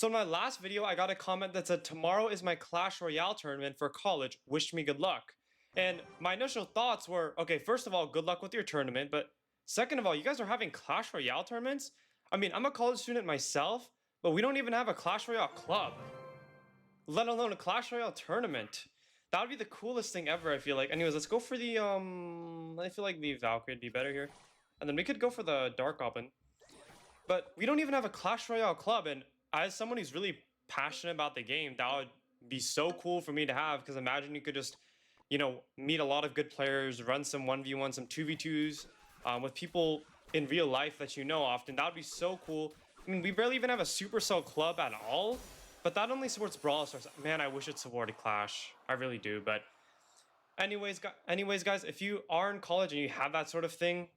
So in my last video, I got a comment that said, tomorrow is my Clash Royale tournament for college. Wish me good luck. And my initial thoughts were, okay, first of all, good luck with your tournament. But second of all, you guys are having Clash Royale tournaments? I mean, I'm a college student myself, but we don't even have a Clash Royale club, let alone a Clash Royale tournament. That would be the coolest thing ever, I feel like. Anyways, let's go for the, I feel like the Valkyrie would be better here. And then we could go for the Dark Goblin. But we don't even have a Clash Royale club, and as someone who's really passionate about the game, that would be so cool for me to have, because imagine you could just, you know, meet a lot of good players, run some 1v1, some 2v2s with people in real life that you know often. That would be so cool. I mean, we barely even have a Supercell club at all, but that only supports Brawl Stars. Man, I wish it supported Clash. I really do, but anyways, guys, if you are in college and you have that sort of thing,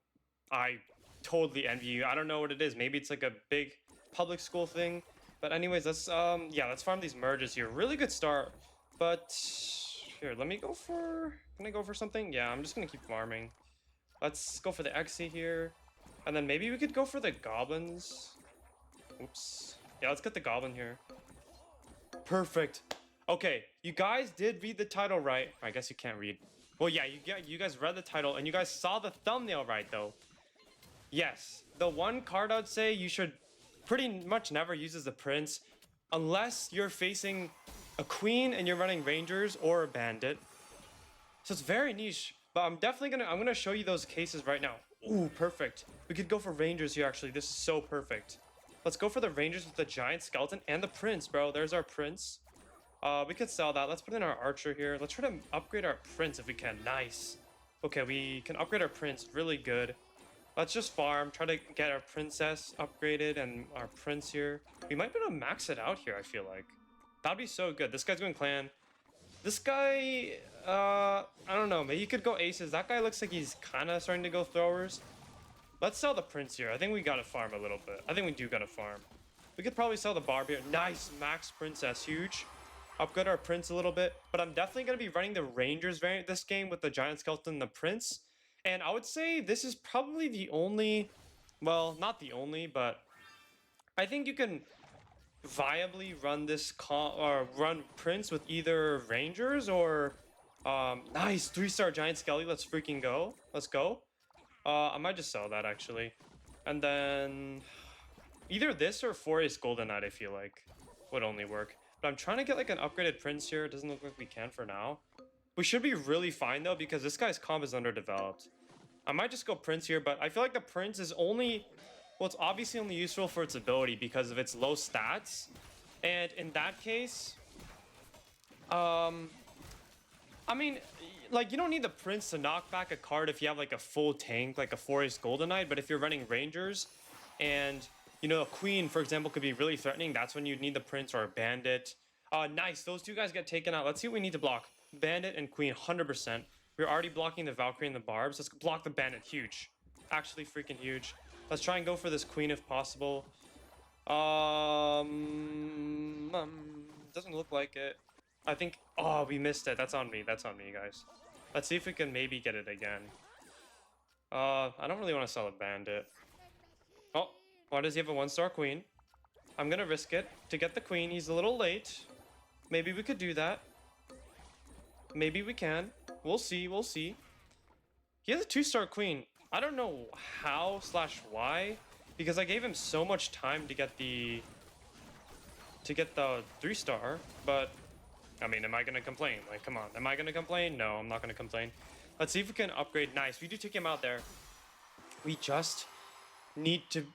I totally envy you. I don't know what it is. Maybe it's like a big public school thing. But anyways, let's let's farm these merges here. Really good start. But here, let me go for, can I go for something? Yeah, I'm just gonna keep farming. Let's go for the XC here. And then maybe we could go for the goblins. Oops. Yeah, let's get the goblin here. Perfect. Okay, you guys did read the title right. I guess you can't read. Well, yeah, you guys read the title and you guys saw the thumbnail right though. Yes, the one card I'd say you should pretty much never use is the Prince, unless you're facing a Queen and you're running Rangers or a Bandit. So it's very niche, but I'm gonna show you those cases right now. Ooh, perfect. We could go for Rangers here actually. This is so perfect. Let's go for the Rangers with the Giant Skeleton and the Prince, bro. There's our Prince. We could sell that. Let's put in our Archer here. Let's try to upgrade our Prince if we can. Nice. Okay, we can upgrade our Prince. Really good. Let's just farm, try to get our princess upgraded and our prince here. We might be able to max it out here, I feel like. That'd be so good. This guy's going clan. This guy, I don't know, maybe you could go aces. That guy looks like he's kind of starting to go throwers. Let's sell the prince here. I think we gotta farm a little bit. I think we do gotta farm. We could probably sell the barb here. Nice, max princess, huge. Upgrade our prince a little bit. But I'm definitely gonna be running the Rangers variant this game with the Giant Skeleton and the prince. And I would say this is probably the only, well, not the only, but I think you can viably run this run Prince with either Rangers or nice 3-star Giant Skelly. Let's freaking go. Let's go. I might just sell that actually, and then either this or 4-Ace Golden Knight I feel like would only work. But I'm trying to get like an upgraded Prince here. It doesn't look like we can for now. We should be really fine though, because this guy's comp is underdeveloped. I might just go Prince here, but I feel like the Prince is only, well, it's obviously only useful for its ability because of its low stats. And in that case, I mean, like, you don't need the Prince to knock back a card if you have like a full tank, like a 4-Ace Golden Knight. But if you're running Rangers and, you know, a Queen, for example, could be really threatening, that's when you'd need the Prince or a Bandit. Nice, those two guys get taken out. Let's see what we need to block. Bandit and Queen, 100%. We're already blocking the Valkyrie and the Barbs. Let's block the Bandit. Huge. Actually freaking huge. Let's try and go for this Queen if possible. Doesn't look like it. I think... Oh, we missed it. That's on me. That's on me, guys. Let's see if we can maybe get it again. I don't really want to sell a Bandit. Oh, why does he have a 1-star Queen? I'm going to risk it to get the Queen. He's a little late. Maybe we could do that. Maybe we can. We'll see. We'll see. He has a 2-star Queen. I don't know how / why, because I gave him so much time to get the 3-star. But I mean, am I gonna complain? Like, come on. Am I gonna complain? No, I'm not gonna complain. Let's see if we can upgrade. Nice. We do take him out there. We just need to.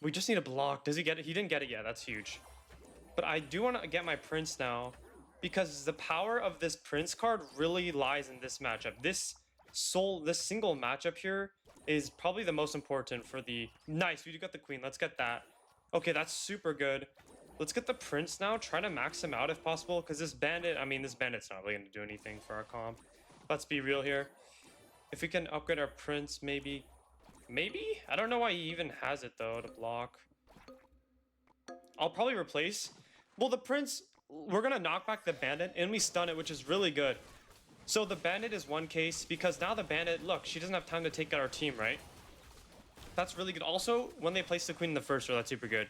We just need a block. Does he get it? He didn't get it yet. That's huge. But I do want to get my Prince now, because the power of this Prince card really lies in this matchup. This single matchup here is probably the most important for the... Nice, we do got the Queen. Let's get that. Okay, that's super good. Let's get the Prince now. Try to max him out if possible, because this Bandit... I mean, this Bandit's not really going to do anything for our comp. Let's be real here. If we can upgrade our Prince, maybe... Maybe? I don't know why he even has it, though, to block. I'll probably replace... Well, the Prince... We're going to knock back the Bandit, and we stun it, which is really good. So the Bandit is one case, because now the Bandit, look, she doesn't have time to take out our team, right? That's really good. Also, when they place the Queen in the first row, that's super good.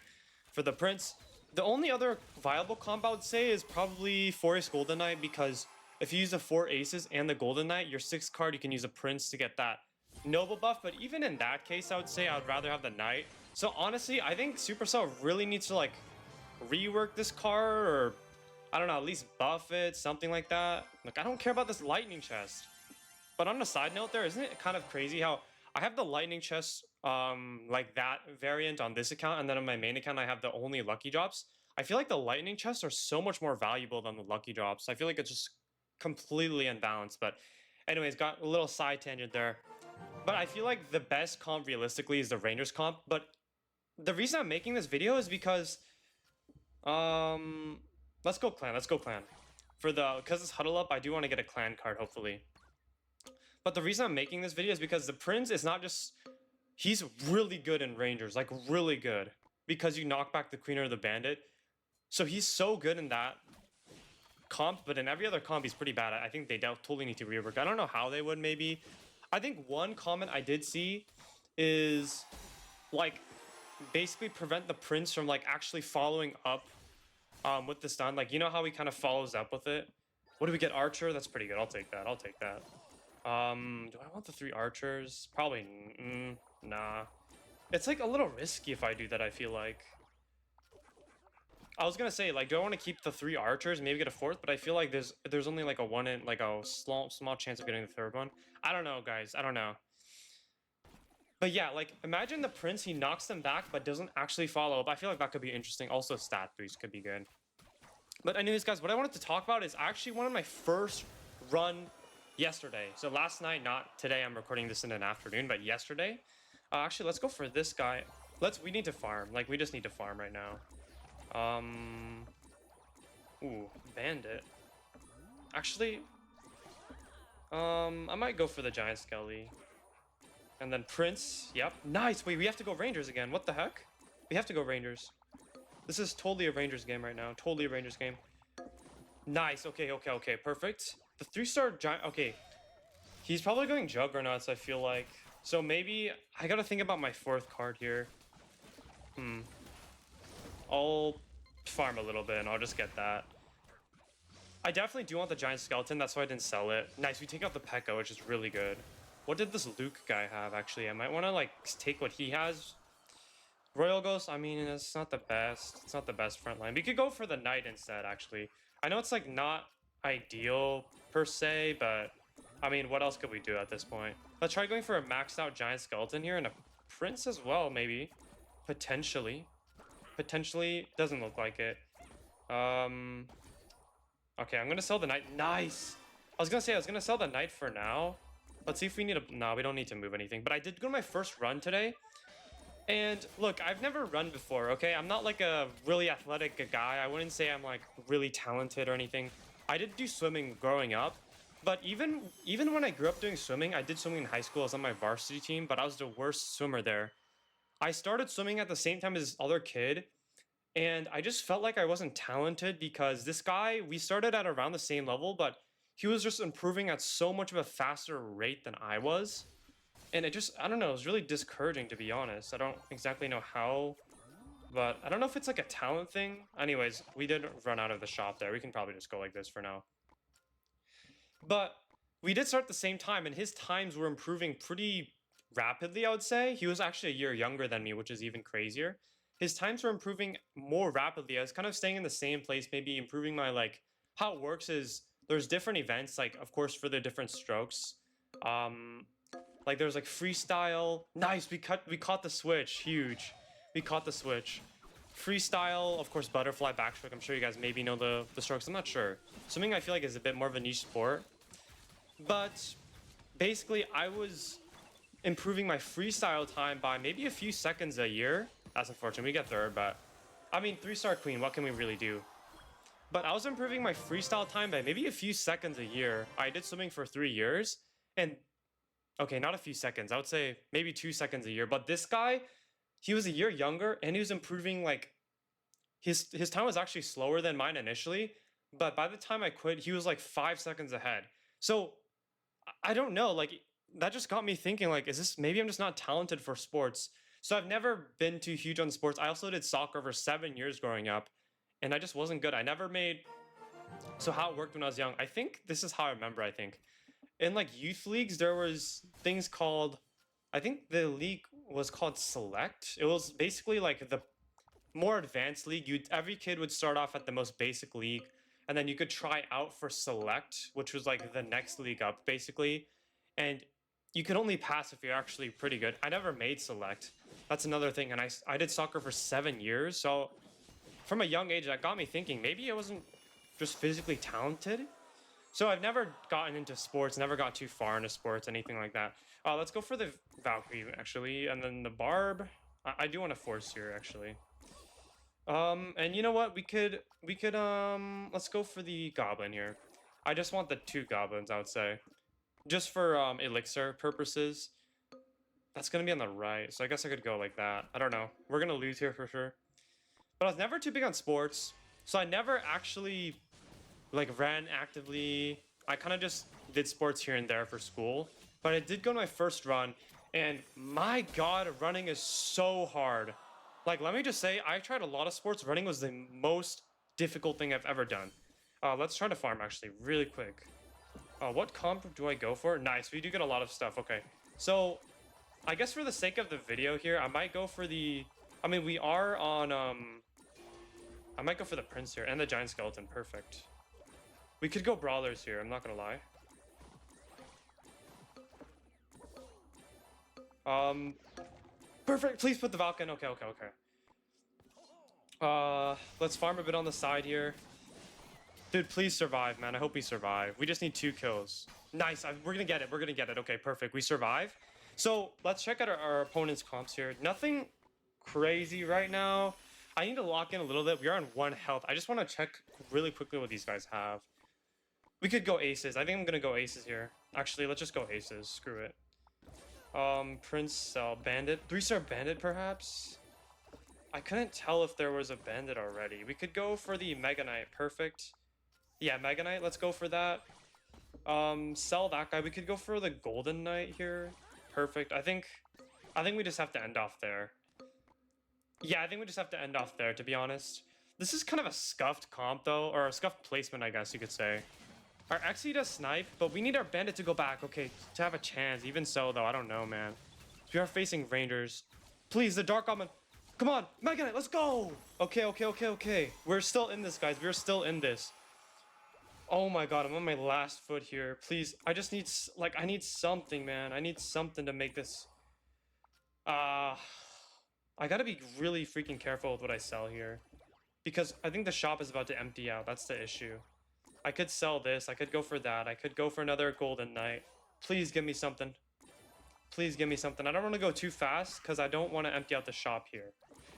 For the Prince, the only other viable comp I would say is probably Forest Golden Knight, because if you use the 4 aces and the Golden Knight, your 6th card, you can use a Prince to get that Noble buff. But even in that case, I would say I would rather have the Knight. So honestly, I think Supercell really needs to like rework this card, or I don't know, at least buff it, something like that. Like, I don't care about this Lightning Chest. But on a side note there, isn't it kind of crazy how I have the Lightning Chest, like that variant on this account, and then on my main account, I have the only Lucky Drops. I feel like the Lightning Chests are so much more valuable than the Lucky Drops. I feel like it's just completely unbalanced. But anyways, got a little side tangent there. But I feel like the best comp realistically is the Rangers comp. But the reason I'm making this video is because, let's go clan, let's go clan. Because it's Huddle Up, I do want to get a clan card, hopefully. But the reason I'm making this video is because the Prince is not just... He's really good in Rangers, like really good. Because you knock back the Queen or the Bandit. So he's so good in that comp, but in every other comp he's pretty bad. I think they totally need to rework. I don't know how they would, maybe. I think one comment I did see is, like, basically prevent the Prince from, like, actually following up with the stun. Like, you know how he kind of follows up with it? What do we get? Archer? That's pretty good. I'll take that. I'll take that. Do I want the 3 archers? Probably, nah. It's like a little risky if I do that, I feel like. I was gonna say, like, do I want to keep the 3 archers, maybe get a 4th, but I feel like there's only like a small chance of getting the 3rd one. I don't know, guys. I don't know. But yeah, like, imagine the Prince, he knocks them back, but doesn't actually follow up. I feel like that could be interesting. Also, stat boost could be good. But anyways, guys, what I wanted to talk about is I actually wanted my first run yesterday. So last night, not today. I'm recording this in an afternoon, but yesterday. Actually, let's go for this guy. We need to farm. Like, we just need to farm right now. Ooh, Bandit. Actually, I might go for the Giant Skelly. And then Prince. Yep. Nice. Wait, we have to go Rangers again. What the heck? We have to go Rangers. This is totally a Rangers game right now. Totally a Rangers game. Nice. Okay. Perfect. The 3-star Giant... Okay. He's probably going Juggernauts, I feel like. So maybe... I gotta think about my 4th card here. I'll farm a little bit and I'll just get that. I definitely do want the Giant Skeleton. That's why I didn't sell it. Nice. We take out the P.E.K.K.A, which is really good. What did this Luke guy have, actually? I might want to, like, take what he has. Royal Ghost, I mean, it's not the best. It's not the best front line. We could go for the Knight instead, actually. I know it's, like, not ideal, per se, but... I mean, what else could we do at this point? Let's try going for a maxed out Giant Skeleton here, and a Prince as well, maybe. Potentially. Potentially. Doesn't look like it. Okay, I'm gonna sell the Knight. Nice! I was gonna sell the Knight for now. Let's see if we need to... No, we don't need to move anything. But I did go to my first run today. And look, I've never run before, okay? I'm not like a really athletic guy. I wouldn't say I'm like really talented or anything. I did do swimming growing up. But even when I grew up doing swimming, I did swimming in high school. I was on my varsity team, but I was the worst swimmer there. I started swimming at the same time as this other kid. And I just felt like I wasn't talented because this guy, we started at around the same level, but he was just improving at so much of a faster rate than I was. And it just, I don't know, it was really discouraging, to be honest. I don't exactly know how, but I don't know if it's like a talent thing. Anyways, we did run out of the shop there. We can probably just go like this for now. But we did start at the same time, and his times were improving pretty rapidly, I would say. He was actually a year younger than me, which is even crazier. His times were improving more rapidly. I was kind of staying in the same place, maybe improving my, like, how it works is there's different events, like, of course, for the different strokes. Like, there's, like, freestyle. Nice, we caught the switch. Huge. We caught the switch. Freestyle, of course, butterfly, backstroke. I'm sure you guys maybe know the strokes. I'm not sure. Swimming, I feel like, is a bit more of a niche sport. But basically, I was improving my freestyle time by maybe a few seconds a year. That's unfortunate. We get third, but... I mean, 3-star queen, what can we really do? But I was improving my freestyle time by maybe a few seconds a year. I did swimming for 3 years, and... Okay, not a few seconds. I would say maybe 2 seconds a year. But this guy, he was a year younger, and he was improving, like... His time was actually slower than mine initially, but by the time I quit, he was, like, 5 seconds ahead. So, I don't know, like, that just got me thinking, like, is this... Maybe I'm just not talented for sports. So I've never been too huge on sports. I also did soccer for 7 years growing up, and I just wasn't good. I never made. So how it worked when I was young, I think this is how I remember. I think in like youth leagues there was things called. I think the league was called select. It was basically like the more advanced league. You every kid would start off at the most basic league, and then you could try out for select, which was like the next league up, basically. And you could only pass if you're actually pretty good. I never made select. That's another thing. And I did soccer for 7 years, so from a young age, that got me thinking maybe I wasn't just physically talented. So I've never gotten into sports, never got too far into sports, anything like that. Let's go for the Valkyrie actually, and then the Barb. I do want to force here actually. And you know what? We could let's go for the goblin here. I just want the two goblins, I would say. Just for elixir purposes. That's gonna be on the right, so I guess I could go like that. I don't know. We're gonna lose here for sure. But I was never too big on sports, so I never actually like ran actively. I kind of just did sports here and there for school. But I did go to my first run, and my god, running is so hard. Like, let me just say, I tried a lot of sports. Running was the most difficult thing I've ever done. Let's try to farm, actually, really quick. What comp do I go for? Nice, we do get a lot of stuff. Okay, so I guess for the sake of the video here, I might go for the... I mean, we are on... I might go for the Prince here, and the Giant Skeleton. Perfect. We could go Brawlers here, I'm not gonna lie. Perfect, please put the Valken. Okay, okay, okay. Let's farm a bit on the side here. Dude, please survive, man. I hope we survive. We just need 2 kills. Nice, we're gonna get it, we're gonna get it. Okay, perfect, we survive. So, let's check out our opponent's comps here. Nothing crazy right now. I need to lock in a little bit. We are on 1 health. I just want to check really quickly what these guys have. We could go aces. I think I'm gonna go aces here. Actually, let's just go aces. Screw it. Prince, bandit. 3-star bandit, perhaps? I couldn't tell if there was a bandit already. We could go for the Mega Knight. Perfect. Yeah, Mega Knight. Let's go for that. Sell that guy. We could go for the Golden Knight here. Perfect. I think we just have to end off there. Yeah, I think we just have to end off there, to be honest. This is kind of a scuffed comp, though. Or a scuffed placement, I guess you could say. Our XE does snipe, but we need our bandit to go back. Okay, to have a chance. Even so, though, I don't know, man. We are facing Rangers. Please, the Dark Omen. Come on, Mega Knight, let's go! Okay, okay, okay, okay. We're still in this, guys. We're still in this. Oh my god, I'm on my last foot here. Please, I just need, like, I need something, man. I need something to make this... I gotta be really freaking careful with what I sell here. Because I think the shop is about to empty out. That's the issue. I could sell this. I could go for that. I could go for another Golden Knight. Please give me something. Please give me something. I don't want to go too fast because I don't want to empty out the shop here.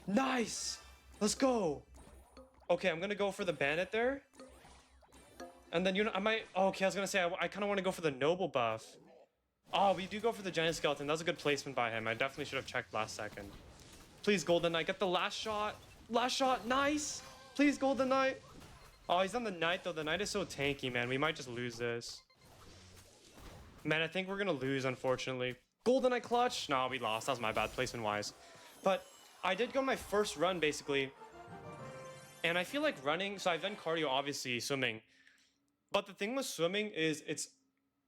Nice! Let's go! Okay, I'm going to go for the bandit there. And then, you know, I might... Oh, okay, I was going to say, I kind of want to go for the noble buff. Oh, we do go for the giant skeleton. That was a good placement by him. I definitely should have checked last second. Please, Golden Knight. Get the last shot. Last shot. Nice! Please, Golden Knight. Oh, he's on the Knight, though. The Knight is so tanky, man. We might just lose this. Man, I think we're going to lose, unfortunately. Golden Eye clutch? No, we lost. That was my bad placement-wise. But I did go my first run, basically. And I feel like running... So I've done cardio, obviously, swimming. But the thing with swimming is it's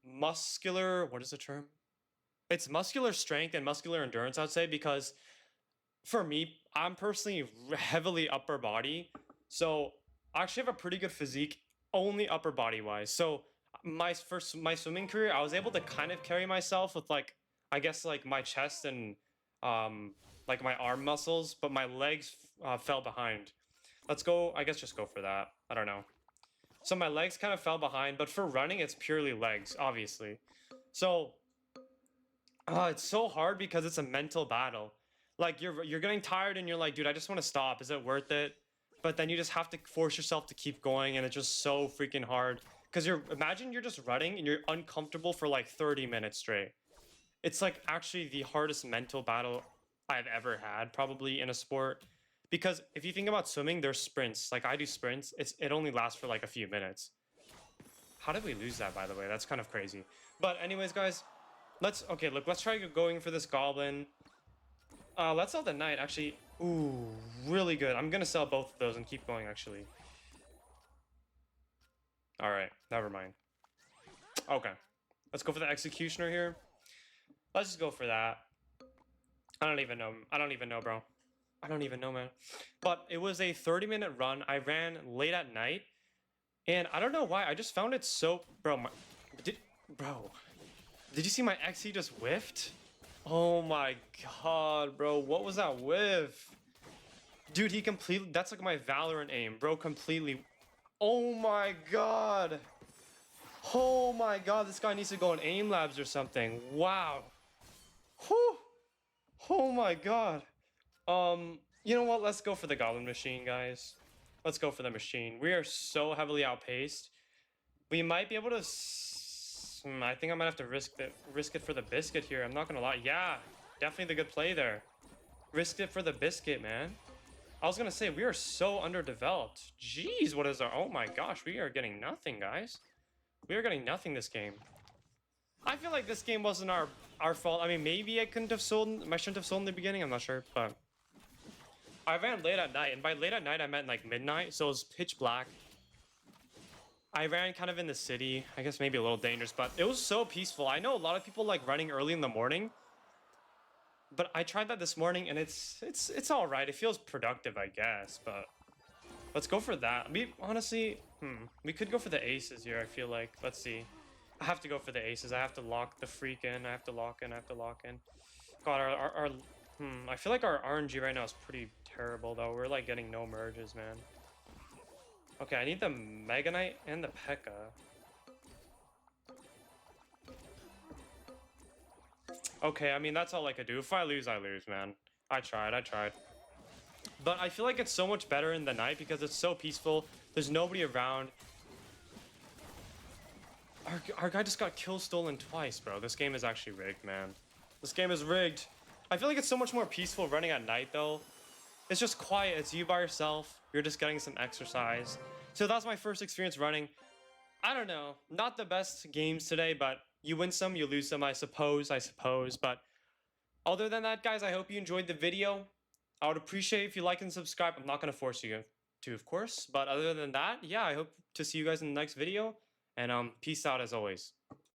muscular... What is the term? It's muscular strength and muscular endurance, I'd say, because for me, I'm personally heavily upper body. So I actually have a pretty good physique, only upper body-wise. So my swimming career, I was able to kind of carry myself with, like, I guess, like, my chest and, like, my arm muscles, but my legs fell behind. Let's go, I guess just go for that. I don't know. So my legs kind of fell behind, but for running, it's purely legs, obviously. So, it's so hard because it's a mental battle. Like, you're getting tired and you're like, dude, I just want to stop. Is it worth it? But then you just have to force yourself to keep going, and it's just so freaking hard. Because imagine you're just running and you're uncomfortable for like 30 minutes straight. It's like actually the hardest mental battle I've ever had, probably in a sport. Because if you think about swimming, there's sprints. Like, I do sprints. It only lasts for like a few minutes. How did we lose that, by the way? That's kind of crazy. But anyways, guys, let's try going for this goblin. Let's sell the knight, actually. Ooh, really good. I'm gonna sell both of those and keep going, actually. Alright, never mind. Okay. Let's go for the executioner here. Let's just go for that. I don't even know. I don't even know, bro. I don't even know, man. But it was a 30-minute run. I ran late at night. And I don't know why. I just found it so... Bro, Bro. Did you see my XE just whiffed? Oh my god, bro. What was that whiff? Dude, he completely... That's like my Valorant aim. Bro, completely... Oh my god. Oh my god. This guy needs to go in aim labs or something. Wow. Whew. Oh my god. You know what? Let's go for the Goblin Machine, guys. Let's go for the machine. We are so heavily outpaced. We might be able to... I think I might have to risk it for the biscuit here. I'm not gonna lie. Yeah, definitely the good play there. Risked it for the biscuit, man. I was gonna say, we are so underdeveloped. Jeez, what is our... Oh my gosh, we are getting nothing, guys. We are getting nothing this game. I feel like this game wasn't our fault. I mean, maybe I shouldn't have sold in the beginning. I'm not sure, but... I ran late at night, and by late at night, I meant like midnight, so it was pitch black. I ran kind of in the city. I guess maybe a little dangerous, but it was so peaceful. I know a lot of people like running early in the morning, but I tried that this morning, and it's all right. It feels productive, I guess, but let's go for that. Honestly, we could go for the aces here, I feel like. Let's see. I have to go for the aces. I have to lock the freak in. I have to lock in. God, I feel like our RNG right now is pretty terrible, though. We're, like, getting no merges, man. Okay, I need the Mega Knight and the P.E.K.K.A. Okay, I mean, that's all I could do. If I lose, man. I tried. But I feel like it's so much better in the night because it's so peaceful. There's nobody around. Our guy just got kill stolen twice, bro. This game is actually rigged, man. This game is rigged. I feel like it's so much more peaceful running at night, though. It's just quiet. It's you by yourself. You're just getting some exercise. So that's my first experience running. I don't know. Not the best games today, but you win some, you lose some, I suppose. But other than that, guys, I hope you enjoyed the video. I would appreciate if you like and subscribe. I'm not going to force you to, of course. But other than that, yeah, I hope to see you guys in the next video. And peace out as always.